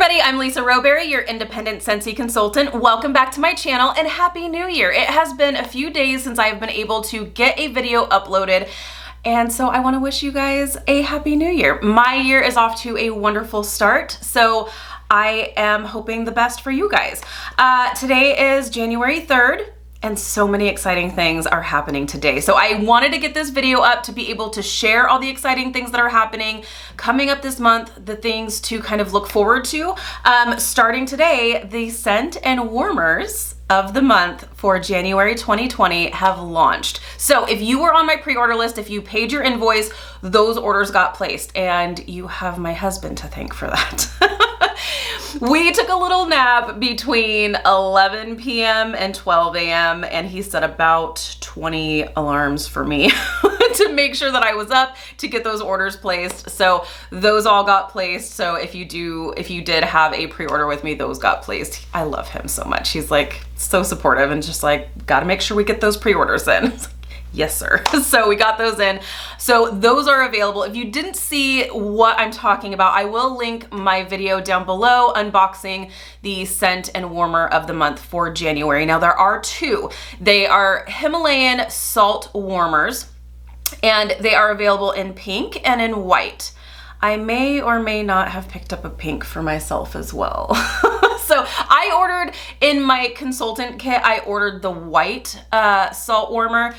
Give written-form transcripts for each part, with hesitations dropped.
everybody, I'm Lisa Rowberry, your independent Scentsy consultant. Welcome back to my channel and Happy New Year. It has been a few days since I have been able to get a video uploaded, and so I want to wish you guys a Happy New Year. My year is off to a wonderful start, so I am hoping the best for you guys. Today is January 3rd. And so many exciting things are happening today. So I wanted to get this video up to be able to share all the exciting things that are happening coming up this month, the things to kind of look forward to. Starting today, the scent and warmers of the month for January 2020 have launched. So if you were on my pre-order list, if you paid your invoice, those orders got placed, and you have my husband to thank for that. We took a little nap between 11 p.m. and 12 a.m. and he set about 20 alarms for me to make sure that I was up to get those orders placed. So those all got placed. So if you did have a pre-order with me, those got placed. I love him so much. He's like so supportive and just like, gotta make sure we get those pre-orders in. Yes, sir. So we got those in. So those are available. If you didn't see what I'm talking about, I will link my video down below unboxing the scent and warmer of the month for January. Now there are two. They are Himalayan salt warmers, and they are available in pink and in white. I may or may not have picked up a pink for myself as well. So I ordered in my consultant kit, I ordered the white salt warmer.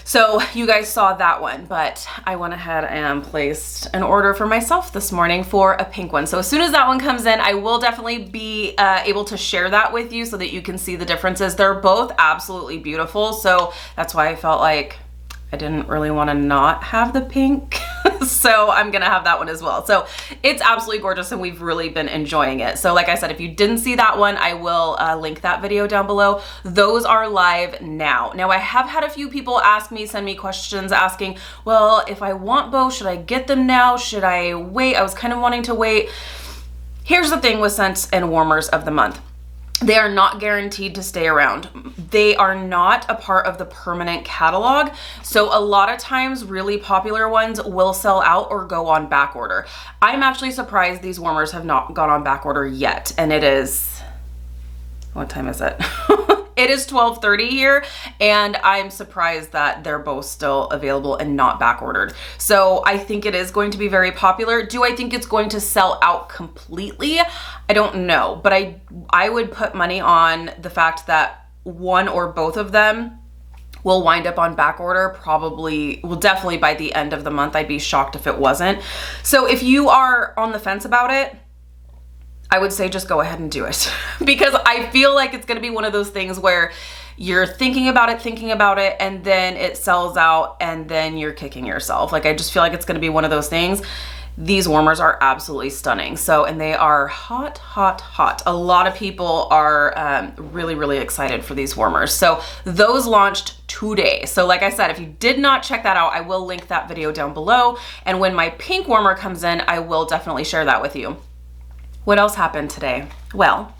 So you guys saw that one, but I went ahead and placed an order for myself this morning for a pink one. So as soon as that one comes in, I will definitely be able to share that with you so that you can see the differences. They're both absolutely beautiful. So that's why I felt like I didn't really want to not have the pink. So I'm gonna have that one as well. So it's absolutely gorgeous and we've really been enjoying it. So like I said, if you didn't see that one, I will link that video down below. Those are live now. Now I have had a few people send me questions asking, well, if I want both, should I get them now? Should I wait? I was kind of wanting to wait. Here's the thing with scents and warmers of the month. They are not guaranteed to stay around. They are not a part of the permanent catalog. So a lot of times really popular ones will sell out or go on back order. I'm actually surprised these warmers have not gone on back order yet. And it is, what time is it? It is 12:30 here, and I'm surprised that they're both still available and not back ordered. So I think it is going to be very popular. Do I think it's going to sell out completely? I don't know, but I would put money on the fact that one or both of them will wind up on back order, definitely by the end of the month. I'd be shocked if it wasn't. So if you are on the fence about it, I would say just go ahead and do it because I feel like it's gonna be one of those things where you're thinking about it, and then it sells out and then you're kicking yourself. Like I just feel like it's gonna be one of those things. These warmers are absolutely stunning. So, and they are hot, hot, hot. A lot of people are really, really excited for these warmers. So those launched today. So like I said, if you did not check that out, I will link that video down below. And when my pink warmer comes in, I will definitely share that with you. What else happened today? Well,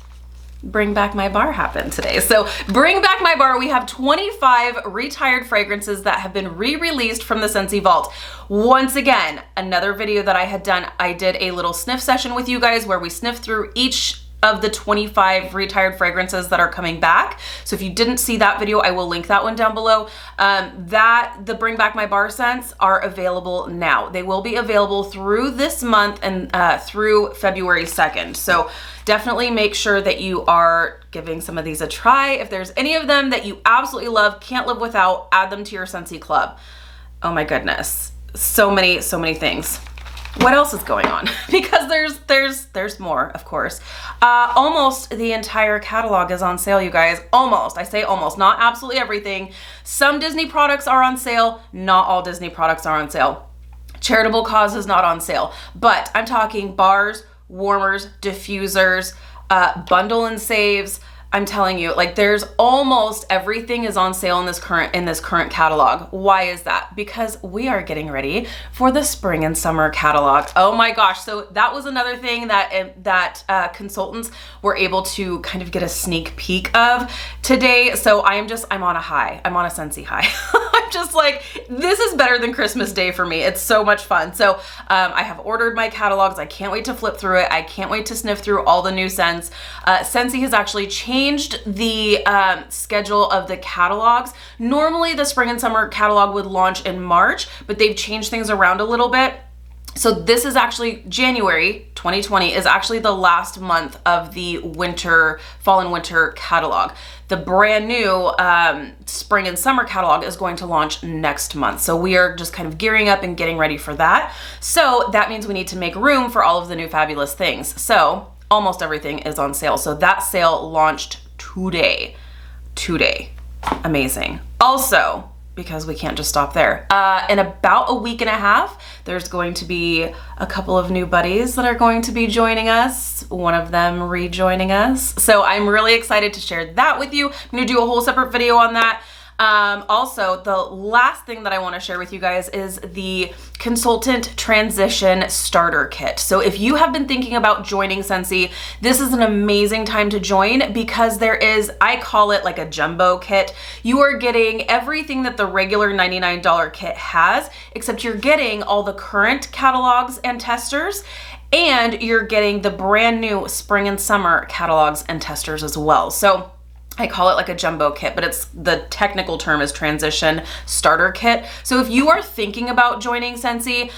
Bring Back My Bar happened today. So Bring Back My Bar, we have 25 retired fragrances that have been re-released from the Scentsy Vault. Once again, another video that I had done, I did a little sniff session with you guys where we sniffed through each of the 25 retired fragrances that are coming back. So if you didn't see that video, I will link that one down below. The Bring Back My Bar scents are available now. They will be available through this month and through February 2nd. So definitely make sure that you are giving some of these a try. If there's any of them that you absolutely love, can't live without, add them to your Scentsy club. Oh my goodness, so many things. What else is going on? Because there's more, of course. Almost the entire catalog is on sale, you guys. Almost. I say almost, not absolutely everything. Some Disney products are on sale. Not all Disney products are on sale. Charitable cause is not on sale. But I'm talking bars, warmers, diffusers, bundle and saves. I'm telling you, like there's almost everything is on sale in this current catalog. Why is that? Because we are getting ready for the spring and summer catalog. Oh my gosh. So that was another thing that consultants were able to kind of get a sneak peek of today. So I'm on a high. I'm on a Scentsy high. I'm I'm just like, this is better than Christmas Day for me. It's so much fun. So I have ordered my catalogs. I can't wait to flip through it. I can't wait to sniff through all the new scents. Scentsy has actually changed the schedule of the catalogs. Normally the spring and summer catalog would launch in March, but they've changed things around a little bit. So this is actually January 2020 is actually the last month of the fall and winter catalog. The brand new spring and summer catalog is going to launch next month. So we are just kind of gearing up and getting ready for that. So that means we need to make room for all of the new fabulous things. So almost everything is on sale. So that sale launched today. Amazing. Also, because we can't just stop there. In about a week and a half, there's going to be a couple of new buddies that are going to be joining us, one of them rejoining us. So I'm really excited to share that with you. I'm gonna do a whole separate video on that. Also, the last thing that I want to share with you guys is the Consultant Transition Starter Kit. So if you have been thinking about joining Scentsy, this is an amazing time to join because there is, I call it like a jumbo kit. You are getting everything that the regular $99 kit has, except you're getting all the current catalogs and testers, and you're getting the brand new spring and summer catalogs and testers as well. So I call it like a jumbo kit, but it's, the technical term is Transition Starter Kit. So if you are thinking about joining Scentsy,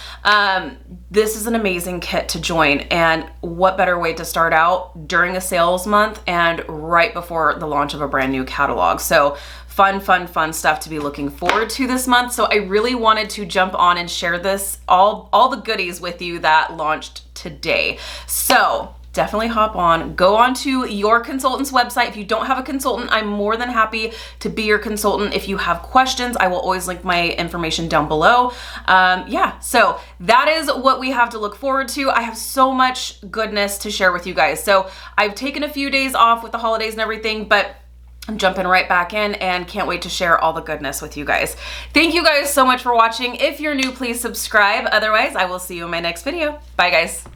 this is an amazing kit to join. And what better way to start out during a sales month and right before the launch of a brand new catalog. So fun stuff to be looking forward to this month. So I really wanted to jump on and share this, all the goodies with you that launched today. So definitely hop on, go on to your consultant's website. If you don't have a consultant, I'm more than happy to be your consultant. If you have questions, I will always link my information down below. Yeah, so that is what we have to look forward to. I have so much goodness to share with you guys. So I've taken a few days off with the holidays and everything, but I'm jumping right back in and can't wait to share all the goodness with you guys. Thank you guys so much for watching. If you're new, please subscribe. Otherwise, I will see you in my next video. Bye guys.